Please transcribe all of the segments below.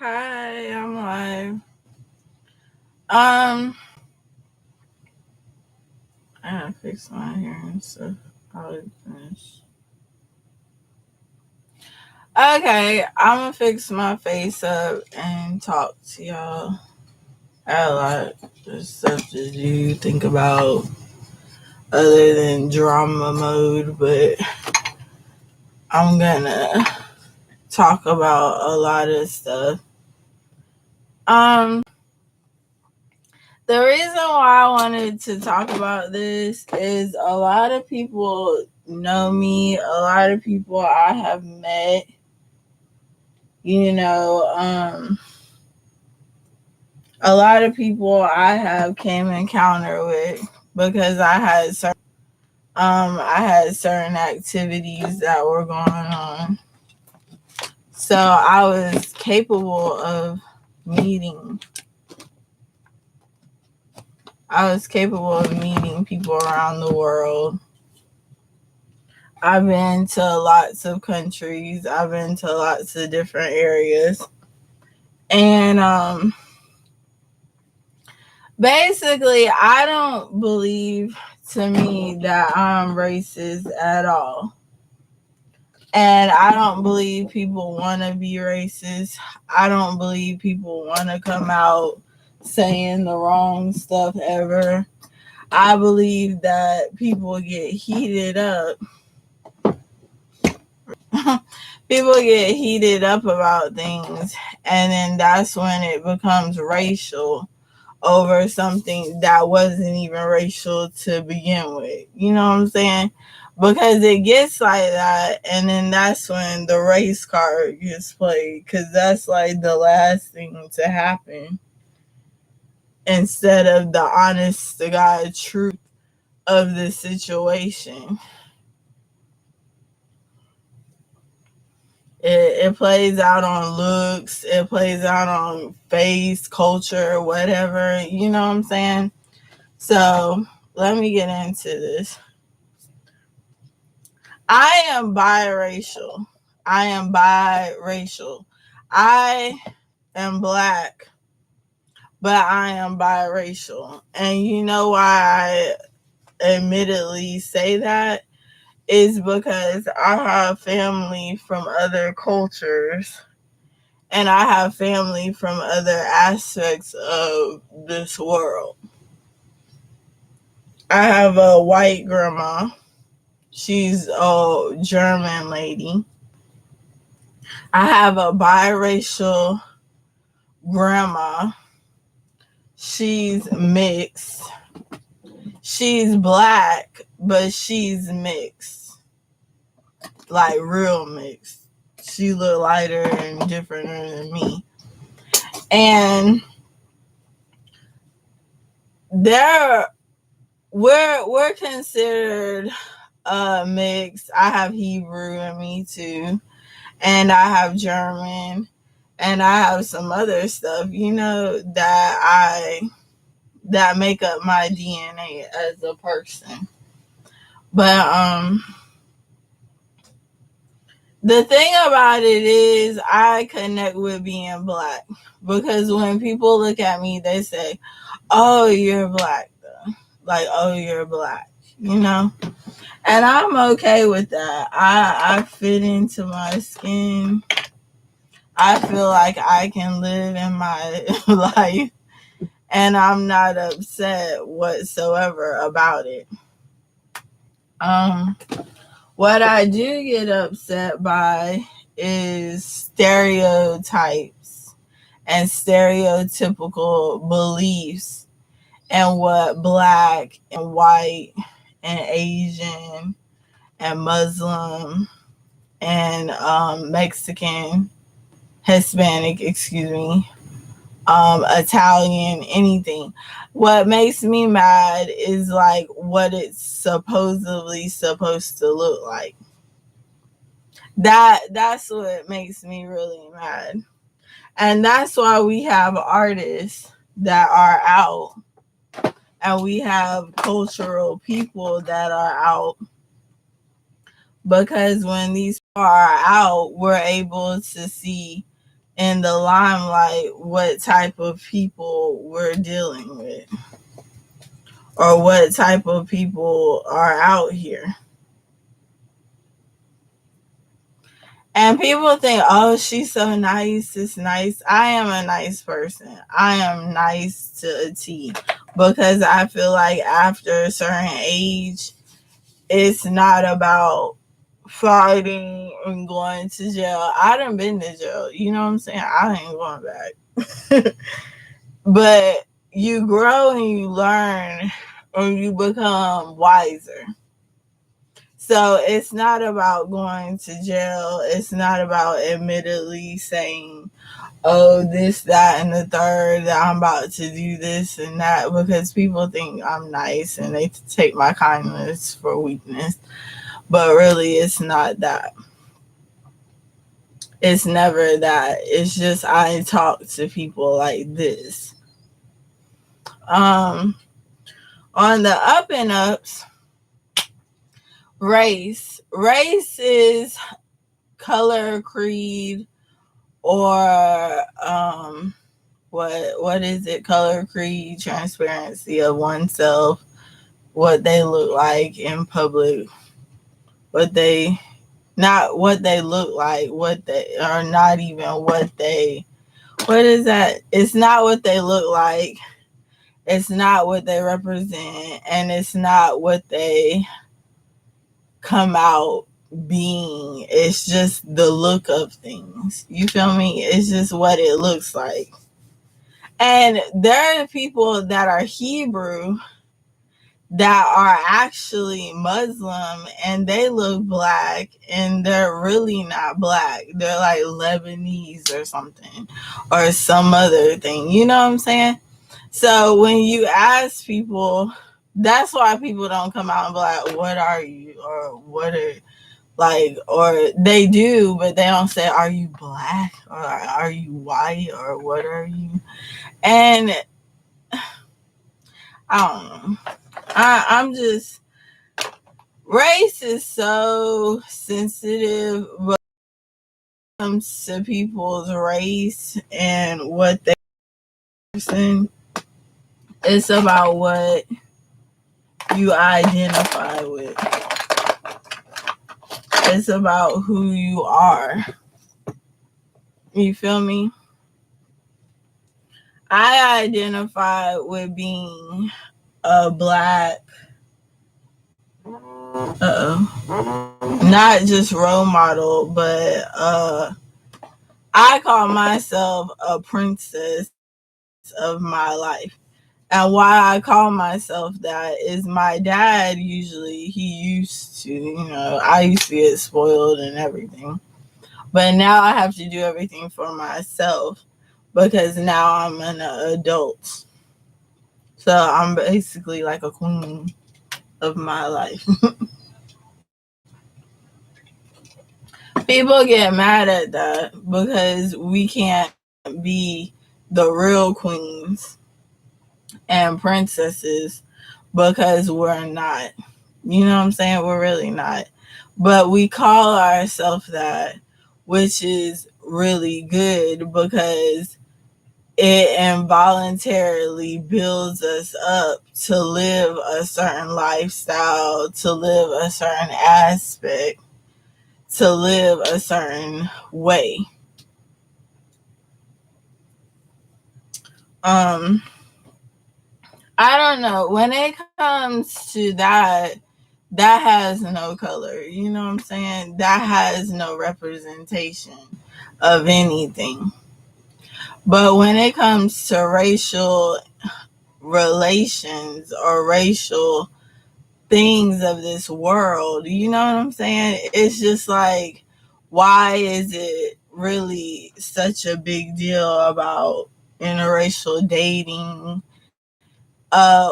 Hi, I'm live. Um, I gotta fix my hair and stuff. I'll finish. Okay, I'm gonna fix my face up and talk to y'all. I had a lot of stuff to do, think about other than drama mode, but I'm gonna talk about a lot of stuff. Um, the reason why I wanted to talk about this is a lot of people know me, a lot of people I have met, you know, a lot of people I have came encounter with because I had certain activities that were going on. So meeting I was capable of meeting people around the world. I've been to lots of countries. I've been to lots of different areas. And basically, I don't believe to me that I'm racist at all. And I don't believe people want to be racist. I don't believe people want to come out saying the wrong stuff ever. I believe that people get heated up. People get heated up about things, and then that's when it becomes racial over something that wasn't even racial to begin with. You know what I'm saying? Because it gets like that, and then that's when the race card gets played, because that's like the last thing to happen instead of the honest to God truth of the situation. It plays out on looks, it plays out on face, culture, whatever, you know what I'm saying? So let me get into this. I am biracial. I am biracial. I am black, but I am biracial. And you know why I admittedly say that? Is because I have family from other cultures and I have family from other aspects of this world. I have a white grandma. She's a German lady. I have a biracial grandma. She's mixed. She's black, but she's mixed. Like real mixed. She look lighter and different than me. And there we're considered mixed. I have Hebrew in me too. And I have German. And I have some other stuff, that make up my DNA as a person. But the thing about it is I connect with being black, because when people look at me, they say, "Oh, you're black," though. Like, "Oh, you're black," you know? And I'm okay with that. I fit into my skin. I feel like I can live in my life, and I'm not upset whatsoever about it. Um, what I do get upset by is stereotypes and stereotypical beliefs and what black and white and Asian and Muslim and Mexican, Hispanic, Italian, anything. What makes me mad is like what it's supposedly supposed to look like. That's what makes me really mad. And that's why we have artists that are out, and we have cultural people that are out, because when these people are out, we're able to see in the limelight what type of people we're dealing with or what type of people are out here. And people think, oh, she's so nice. It's nice. I am a nice person. I am nice to a T because I feel like after a certain age, it's not about fighting and going to jail. I done been to jail. You know what I'm saying? I ain't going back. But you grow and you learn and you become wiser. So it's not about going to jail. It's not about admittedly saying, oh, this, that, and the third, that I'm about to do this and that, because people think I'm nice and they take my kindness for weakness. But really, it's not that. It's never that. It's just I talk to people like this. On the up and ups, race is color, creed, or what is it? Color, creed, transparency of oneself, what they look like in public, what they not what they look like, what they are, not even what they, what is that? It's not what they look like, it's not what they represent, and it's not what they come out being. It's just the look of things. You feel me? It's just what it looks like. And there are people that are Hebrew that are actually Muslim and they look black and they're really not black. They're like Lebanese or something or some other thing. You know what I'm saying? So when you ask people, that's why people don't come out and be like, what are you? Or what are, like, or they do, but they don't say, are you black? Or are you white? Or what are you? And I don't know. I'm just, race is so sensitive when it comes to people's race and what they person. It's about what you identify with. It's about who you are. You feel me? I identify with being a black, not just role model, but I call myself a princess of my life. And why I call myself that is my dad usually, he used to, I used to get spoiled and everything. But now I have to do everything for myself because now I'm an adult. So I'm basically like a queen of my life. People get mad at that because we can't be the real queens and princesses because we're not. You know what I'm saying? We're really not. But we call ourselves that, which is really good because it involuntarily builds us up to live a certain lifestyle, to live a certain aspect, to live a certain way. I don't know. When it comes to that, that has no color. You know what I'm saying? That has no representation of anything. But when it comes to racial relations or racial things of this world, you know what I'm saying? It's just like, why is it really such a big deal about interracial dating?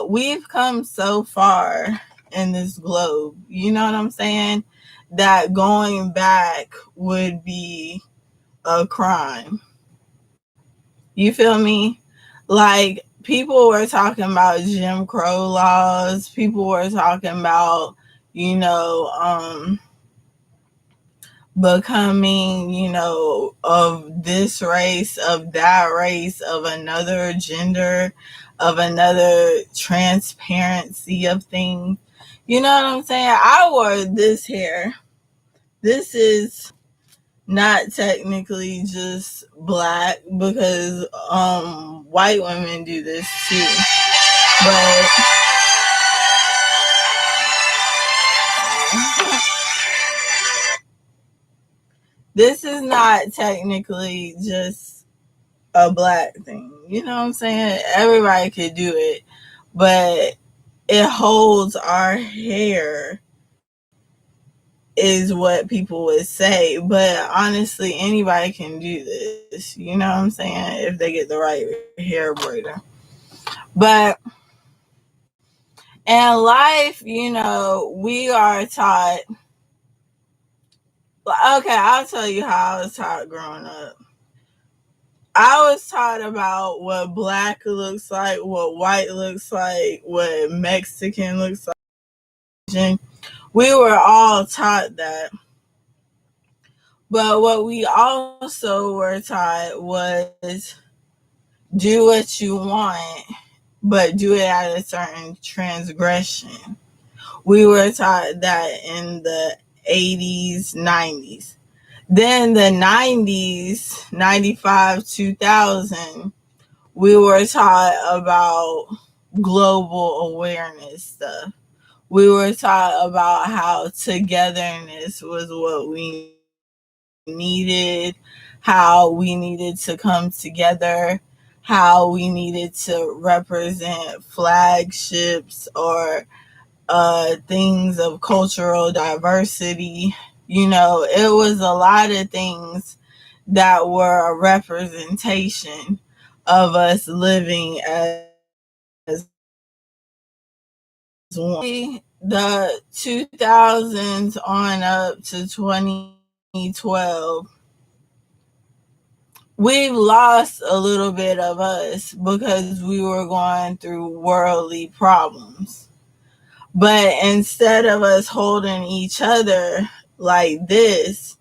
We've come so far in this globe, you know what I'm saying? That going back would be a crime. You feel me? Like, people were talking about Jim Crow laws. People were talking about, you know, becoming, of this race, of that race, of another gender, of another transparency of things. You know what I'm saying? I wore this hair. This is not technically just black because white women do this too. But this is not technically just a black thing. You know what I'm saying? Everybody could do it, but it holds our hair is what people would say. But honestly, anybody can do this. You know what I'm saying? If they get the right hair braider. But in life, we are taught. Okay, I'll tell you how I was taught growing up. I was taught about what black looks like, what white looks like, what Mexican looks like. We were all taught that. But what we also were taught was do what you want, but do it at a certain transgression. We were taught that in the 80s, 90s. Then the 90s, 95, 2000, we were taught about global awareness stuff. We were taught about how togetherness was what we needed, how we needed to come together, how we needed to represent flagships or things of cultural diversity. It was a lot of things that were a representation of us living as one. The 2000s on up to 2012, we've lost a little bit of us because we were going through worldly problems. But instead of us holding each other like this,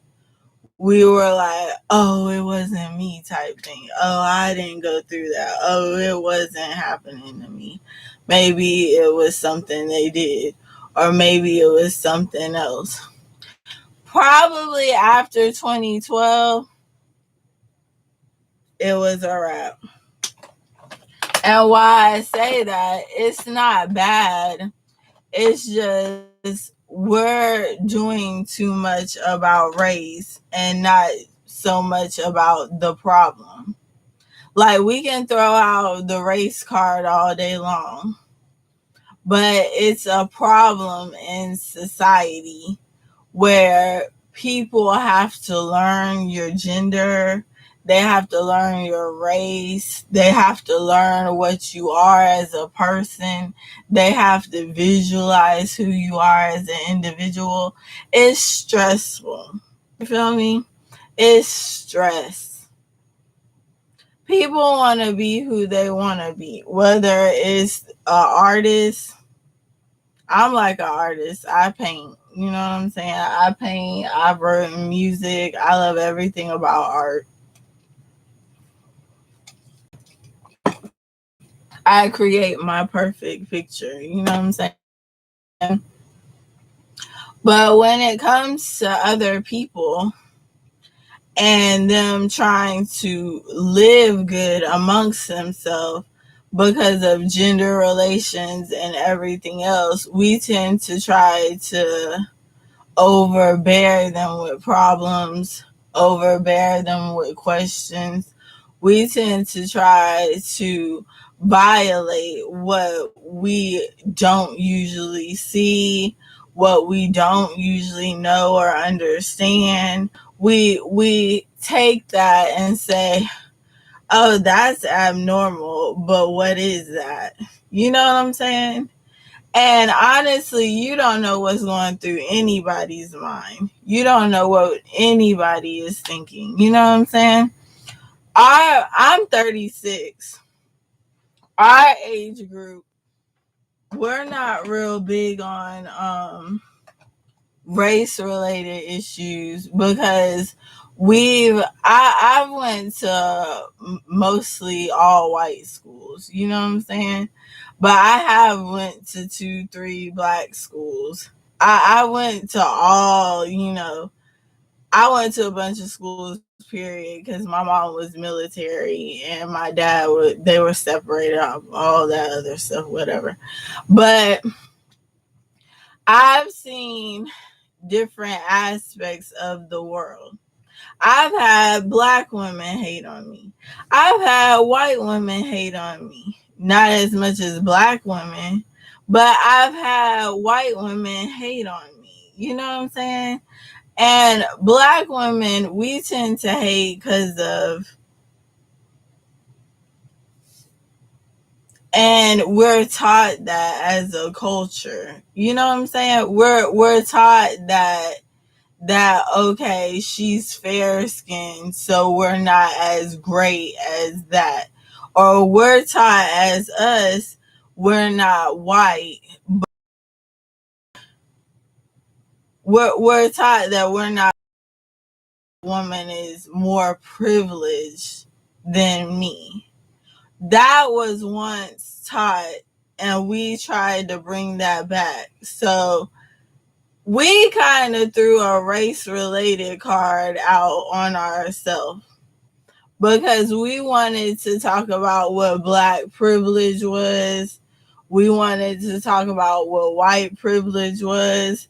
we were like, oh, it wasn't me type thing. Oh, I didn't go through that. Oh, it wasn't happening to me. Maybe it was something they did, or maybe it was something else. Probably after 2012, it was a wrap. And why I say that, it's not bad. It's just we're doing too much about race and not so much about the problem. Like, we can throw out the race card all day long, but it's a problem in society where people have to learn your gender, they have to learn your race, they have to learn what you are as a person, they have to visualize who you are as an individual. It's stressful. You feel me? It's stress. People want to be who they want to be, whether it's an artist. I'm like an artist. I paint. You know what I'm saying? I paint. I've written music. I love everything about art. I create my perfect picture. You know what I'm saying? But when it comes to other people and them trying to live good amongst themselves because of gender relations and everything else, we tend to try to overbear them with problems, overbear them with questions. We tend to try to violate what we don't usually see, what we don't usually know or understand. We take that and say, "Oh, that's abnormal," but what is that? You know what I'm saying? And honestly, you don't know what's going through anybody's mind. You don't know what anybody is thinking. You know what I'm saying? I'm 36. Our age group, we're not real big on race related issues because I went to mostly all white schools, you know what I'm saying? But I have went to 2, 3 black schools. I went to all, I went to a bunch of schools, period, because my mom was military and my dad they were separated out, all that other stuff, whatever. But I've seen different aspects of the world. I've had black women hate on me. I've had white women hate on me. Not as much as black women, but I've had white women hate on me. You know what I'm saying? And black women, we tend to hate because of, and we're taught that as a culture. You know what I'm saying? We're taught that okay, she's fair skinned, so we're not as great as that. Or we're taught as us, we're not white. But we're taught that we're not, woman is more privileged than me. That was once taught, and we tried to bring that back. So we kind of threw a race related card out on ourselves because we wanted to talk about what black privilege was. We wanted to talk about what white privilege was.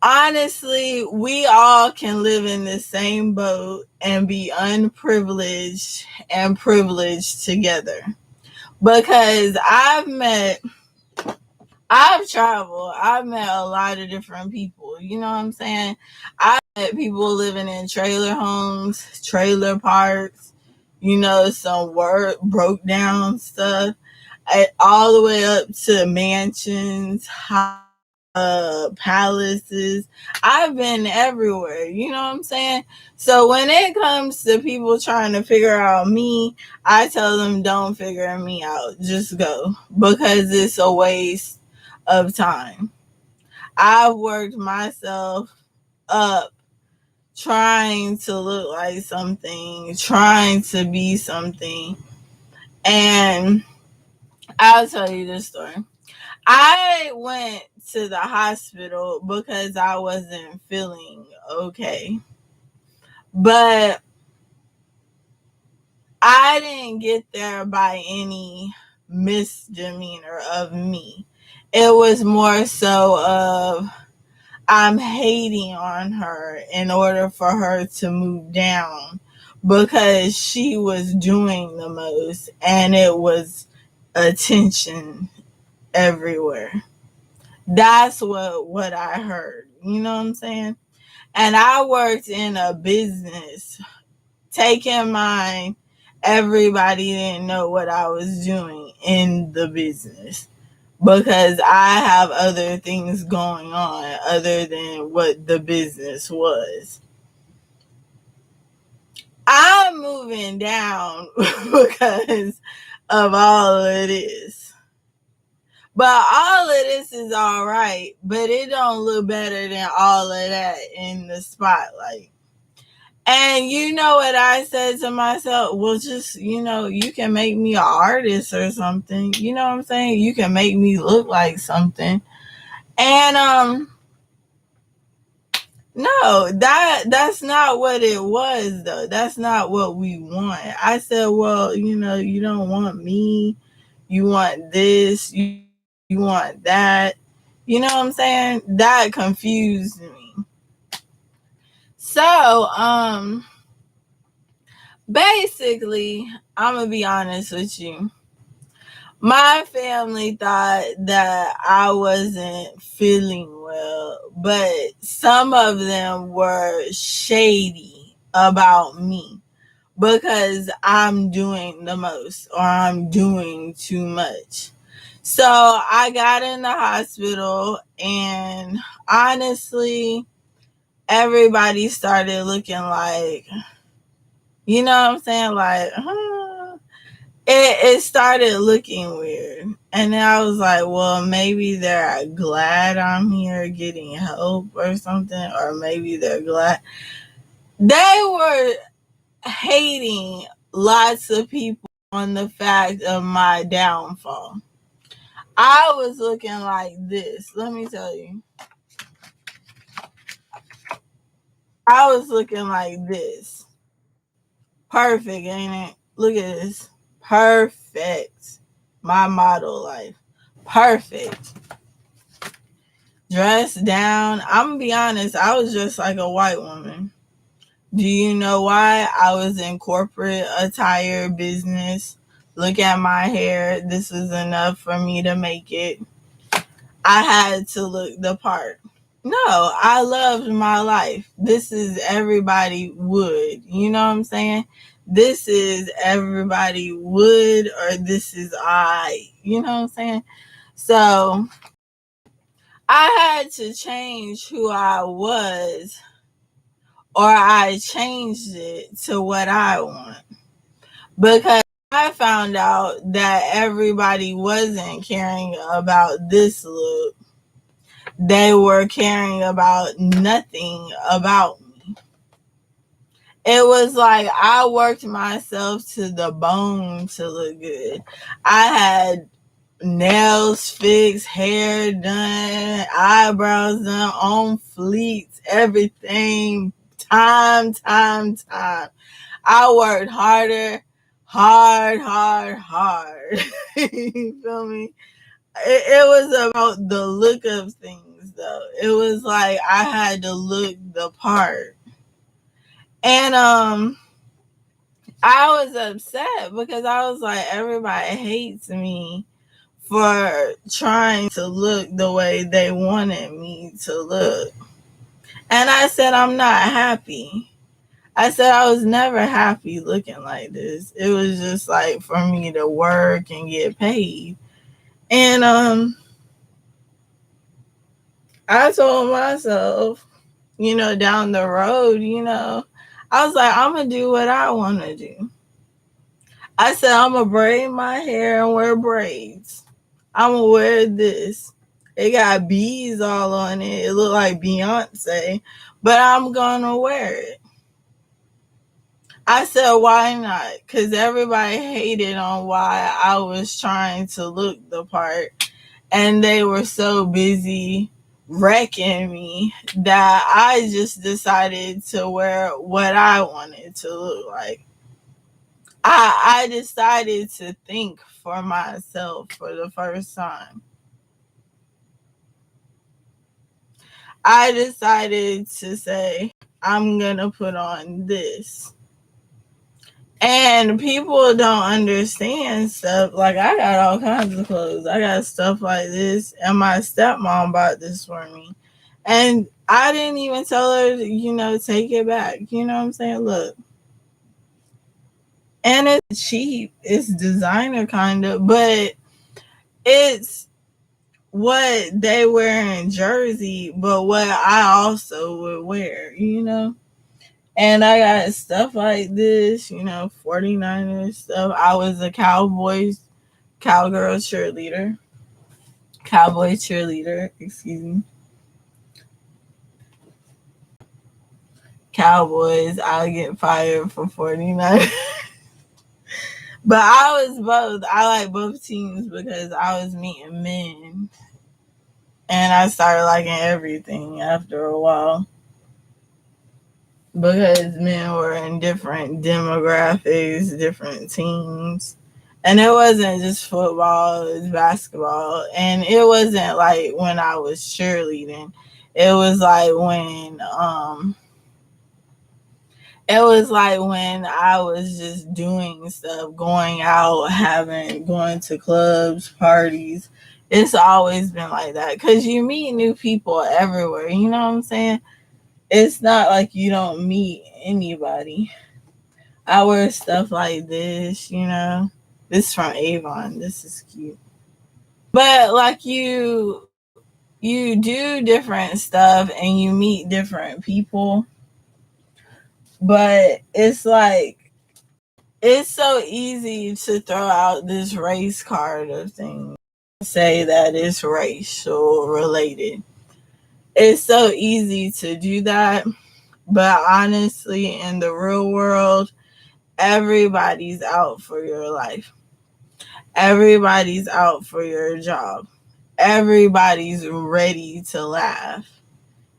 Honestly, we all can live in the same boat and be unprivileged and privileged together. Because I've traveled, I've met a lot of different people. You know what I'm saying? I've met people living in trailer homes, trailer parks, some word broke down stuff, all the way up to mansions, palaces. I've been everywhere, you know what I'm saying? So when it comes to people trying to figure out me, I tell them don't figure me out, just go, because it's a waste of time. I've worked myself up trying to look like something, trying to be something, and I'll tell you this story. I went to the hospital because I wasn't feeling okay. But I didn't get there by any misdemeanor of me. It was more so of I'm hating on her in order for her to move down because she was doing the most and it was attention everywhere. That's what I heard. You know what I'm saying? And I worked in a business. Take in mind, everybody didn't know what I was doing in the business because I have other things going on other than what the business was. I'm moving down because of all of this. But all of this is all right, but it don't look better than all of that in the spotlight. And you know what I said to myself? Well, just, you can make me an artist or something. You know what I'm saying? You can make me look like something. And no, that's not what it was though. That's not what we want. I said, well, you don't want me. You want this, you want that. You know what I'm saying? That confused me. So, basically, I'm gonna be honest with you. My family thought that I wasn't feeling well, but some of them were shady about me because I'm doing the most or I'm doing too much. So I got in the hospital, and honestly, everybody started looking like, you know what I'm saying? Like, it started looking weird. And then I was like, well, maybe they're glad I'm here getting help or something, or maybe they're glad. They were hating lots of people on the fact of my downfall. I was looking like this. Let me tell you. I was looking like this. Perfect, ain't it? Look at this. Perfect. My model life. Perfect. Dressed down. I'm gonna be honest, I was just like a white woman. Do you know why? I was in corporate attire business. Look at my hair. This is enough for me to make it. I had to look the part. No, I loved my life. This is everybody would. You know what I'm saying? This is everybody would, or this is I. You know what I'm saying? So I had to change who I was, or I changed it to what I want. Because I found out that everybody wasn't caring about this look. They were caring about nothing about me. It was like I worked myself to the bone to look good. I had nails fixed, hair done, eyebrows done, on fleets, everything. Time. I worked hard. You feel me? It was about the look of things, though. It was like I had to look the part. And I was upset because I was like, everybody hates me for trying to look the way they wanted me to look. And I said, I'm not happy. I said I was never happy looking like this. It was just like for me to work and get paid. And I told myself, down the road, I was like, I'm going to do what I want to do. I said, I'm going to braid my hair and wear braids. I'm going to wear this. It got bees all on it. It looked like Beyonce, but I'm going to wear it. I said, why not? Because everybody hated on why I was trying to look the part. And they were so busy wrecking me that I just decided to wear what I wanted to look like. I decided to think for myself for the first time. I decided to say, I'm going to put on this. And people don't understand stuff. Like, I got all kinds of clothes. I got stuff like this. And my stepmom bought this for me. And I didn't even tell her, take it back. You know what I'm saying? Look. And it's cheap. It's designer kind of. But it's what they wear in Jersey. But what I also would wear, And I got stuff like this, 49ers stuff. I was a cowboy cheerleader, excuse me. Cowboys, I'll get fired for 49ers. But I was both. I like both teams because I was meeting men. And I started liking everything after a while. Because men were in different demographics, different teams. And it wasn't just football, it was basketball. And it wasn't like when I was cheerleading. It was like when I was just doing stuff, going out, going to clubs, parties. It's always been like that. Because you meet new people everywhere, you know what I'm saying? It's not like you don't meet anybody. I wear stuff like this, This is from Avon. This is cute. But like you do different stuff and you meet different people. But it's like it's so easy to throw out this race card of things, say that it's racial related. It's so easy to do that, but honestly, in the real world, everybody's out for your life. Everybody's out for your job. Everybody's ready to laugh.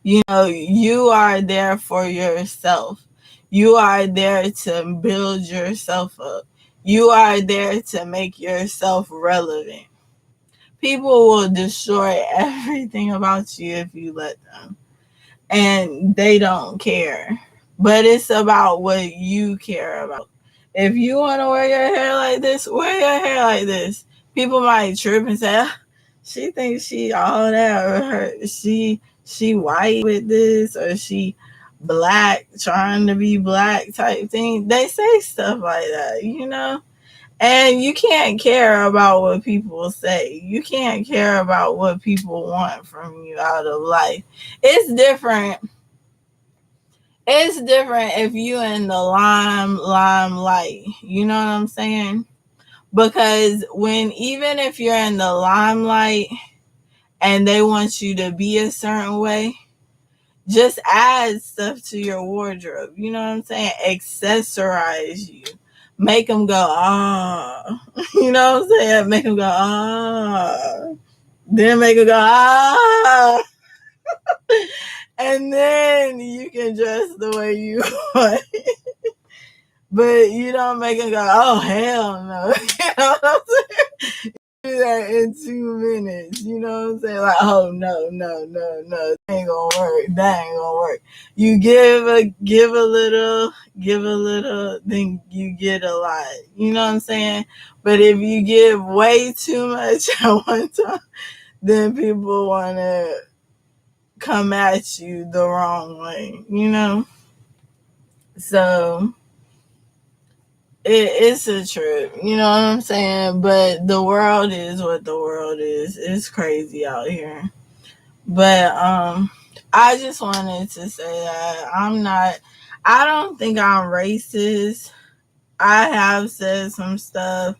You know, you are there for yourself. You are there to build yourself up. You are there to make yourself relevant. People will destroy everything about you if you let them. And they don't care. But it's about what you care about. If you want to wear your hair like this, wear your hair like this. People might trip and say, "Ah, she thinks she all that, or she white with this, or she black trying to be black type thing." They say stuff like that, you know? And you can't care about what people say. You can't care about what people want from you out of life. It's different. It's different if you in the limelight. You know what I'm saying? Because even if you're in the limelight and they want you to be a certain way, just add stuff to your wardrobe. You know what I'm saying? Accessorize you. Make them go, ah. You know what I'm saying? Make them go, ah. Then make them go, ah. And then you can dress the way you want. But you don't make them go, oh, hell no. You know what I'm saying? Do that in 2 minutes. You know what I'm saying? Like, oh, no. That ain't gonna work. You give a little, then you get a lot. You know what I'm saying? But if you give way too much at one time, then people want to come at you the wrong way, you know? So it's a trip, you know what I'm saying? But the world is what the world is. It's crazy out here. But I just wanted to say that I don't think I'm racist. I have said some stuff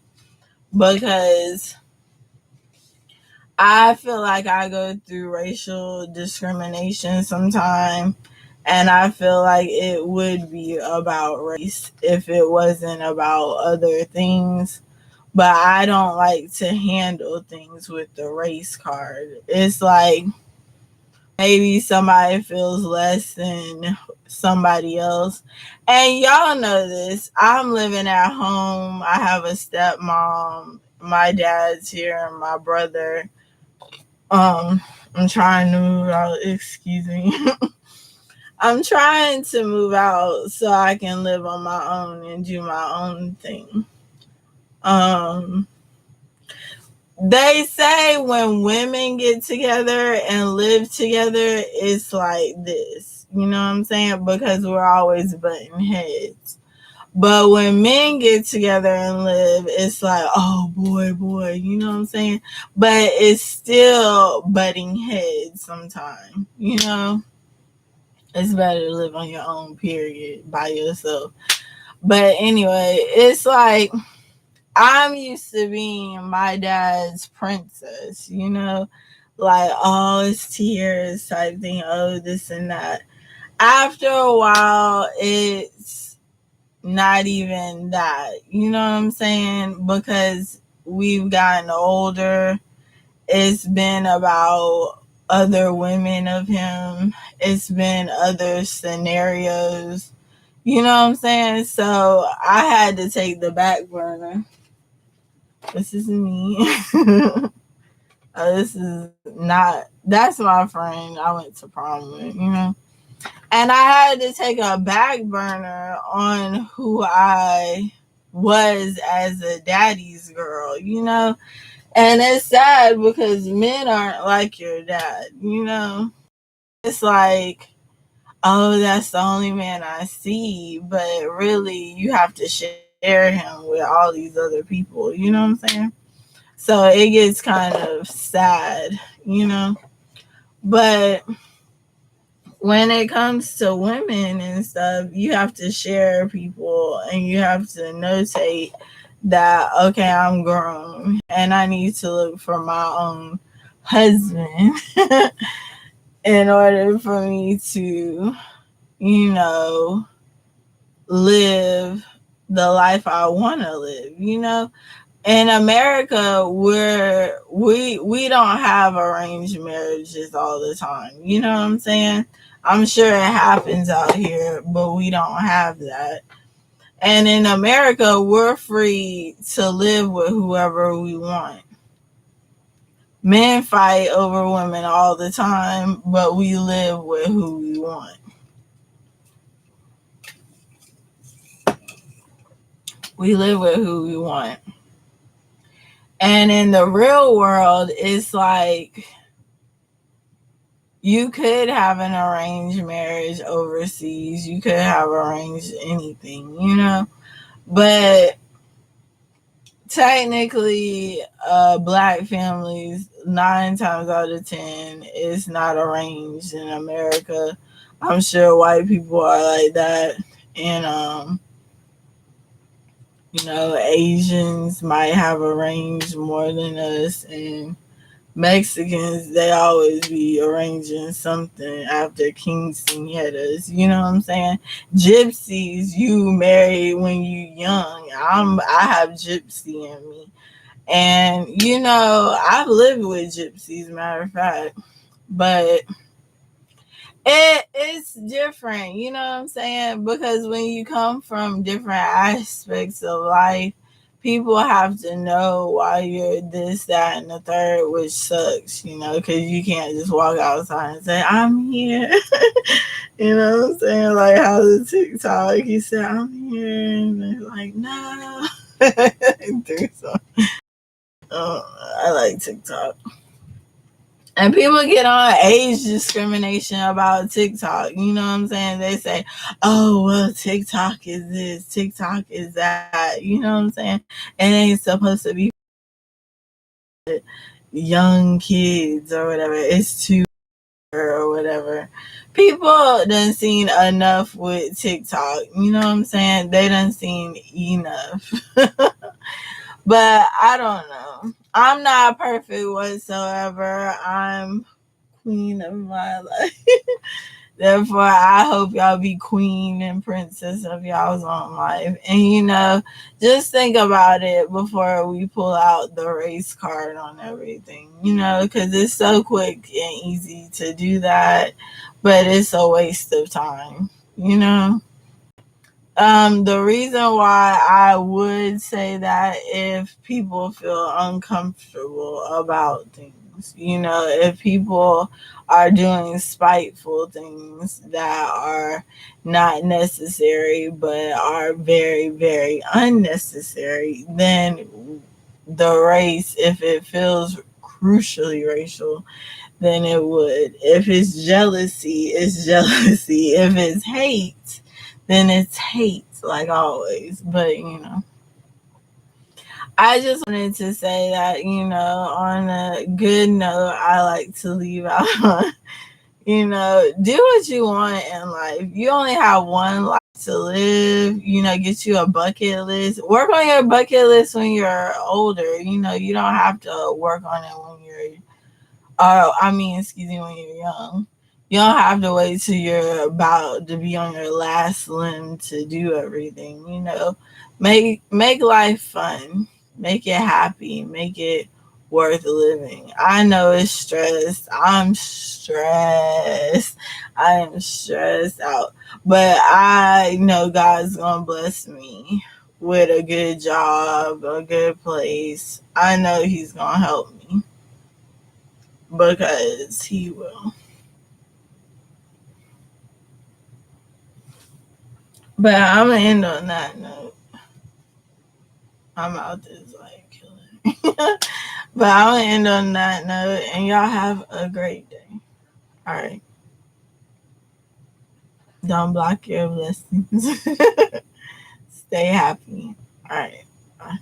because I feel like I go through racial discrimination sometimes, and I feel like it would be about race if it wasn't about other things. But I don't like to handle things with the race card. It's like maybe somebody feels less than somebody else. And y'all know this. I'm living at home. I have a stepmom. My dad's here, and my brother. I'm trying to move out. Excuse me. I'm trying to move out so I can live on my own and do my own thing. Um, they say when women get together and live together, it's like this. You know what I'm saying? Because we're always butting heads. But when men get together and live, it's like, oh boy, you know what I'm saying? But it's still butting heads sometimes, you know? It's better to live on your own, period, by yourself. But anyway, it's like I'm used to being my dad's princess, you know? Like, oh, it's tears type thing, oh, this and that. After a while, it's not even that. You know what I'm saying? Because we've gotten older. It's been about other women of him. It's been other scenarios. You know what I'm saying? So I had to take the back burner. This is me. This is not, that's my friend I went to prom with, you know? And I had to take a back burner on who I was as a daddy's girl, you know? And it's sad because men aren't like your dad, you know? It's like, oh, that's the only man I see. But really, you have to share him with all these other people, you know what I'm saying? So it gets kind of sad, you know? But when it comes to women and stuff, you have to share people and you have to notate that, okay, I'm grown and I need to look for my own husband in order for me to, you know, live the life I want to live, you know? In America, we don't have arranged marriages all the time. You know what I'm saying? I'm sure it happens out here, but we don't have that. And in America, we're free to live with whoever we want. Men fight over women all the time, but we live with who we want. We live with who we want. And in the real world, it's like you could have an arranged marriage overseas. You could have arranged anything, you know? But technically, black families, 9 times out of 10, is not arranged in America. I'm sure white people are like that. And, you know, Asians might have arranged more than us. And Mexicans, they always be arranging something after quinceañeras. You know what I'm saying? Gypsies, you marry when you young. I have gypsy in me, and you know I've lived with gypsies. Matter of fact, but it's different. You know what I'm saying? Because when you come from different aspects of life, people have to know why you're this, that, and the third, which sucks, you know, because you can't just walk outside and say, I'm here. You know what I'm saying? Like how the TikTok, you say, I'm here. And they're like, no. I like TikTok. And people get on age discrimination about TikTok. You know what I'm saying? They say, oh, well, TikTok is this, TikTok is that. You know what I'm saying? It ain't supposed to be young kids or whatever. It's too or whatever. People done seen enough with TikTok. You know what I'm saying? They done seen enough. But I don't know. I'm not perfect whatsoever. I'm queen of my life. Therefore, I hope y'all be queen and princess of y'all's own life. And you know, just think about it before we pull out the race card on everything, you know, because it's so quick and easy to do that, but it's a waste of time, you know. The reason why I would say that if people feel uncomfortable about things, you know, if people are doing spiteful things that are not necessary but are very, very unnecessary, then the race, if it feels crucially racial, then it would. If it's jealousy, it's jealousy. If it's hate, then it's hate, like always. But, you know, I just wanted to say that, you know, on a good note, I like to leave out on, you know, do what you want in life. You only have one life to live. You know, get you a bucket list. Work on your bucket list when you're older. You know, you don't have to work on it when you're excuse me, when you're young. You don't have to wait till you're about to be on your last limb to do everything, you know. Make life fun. Make it happy. Make it worth living. I know it's stressed. I'm stressed. I am stressed out. But I know God's gonna bless me with a good job, a good place. I know He's gonna help me because He will. But I'm gonna end on that note. I'm out this like killing. But I'm gonna end on that note, and y'all have a great day. All right. Don't block your blessings. Stay happy. All right. Bye.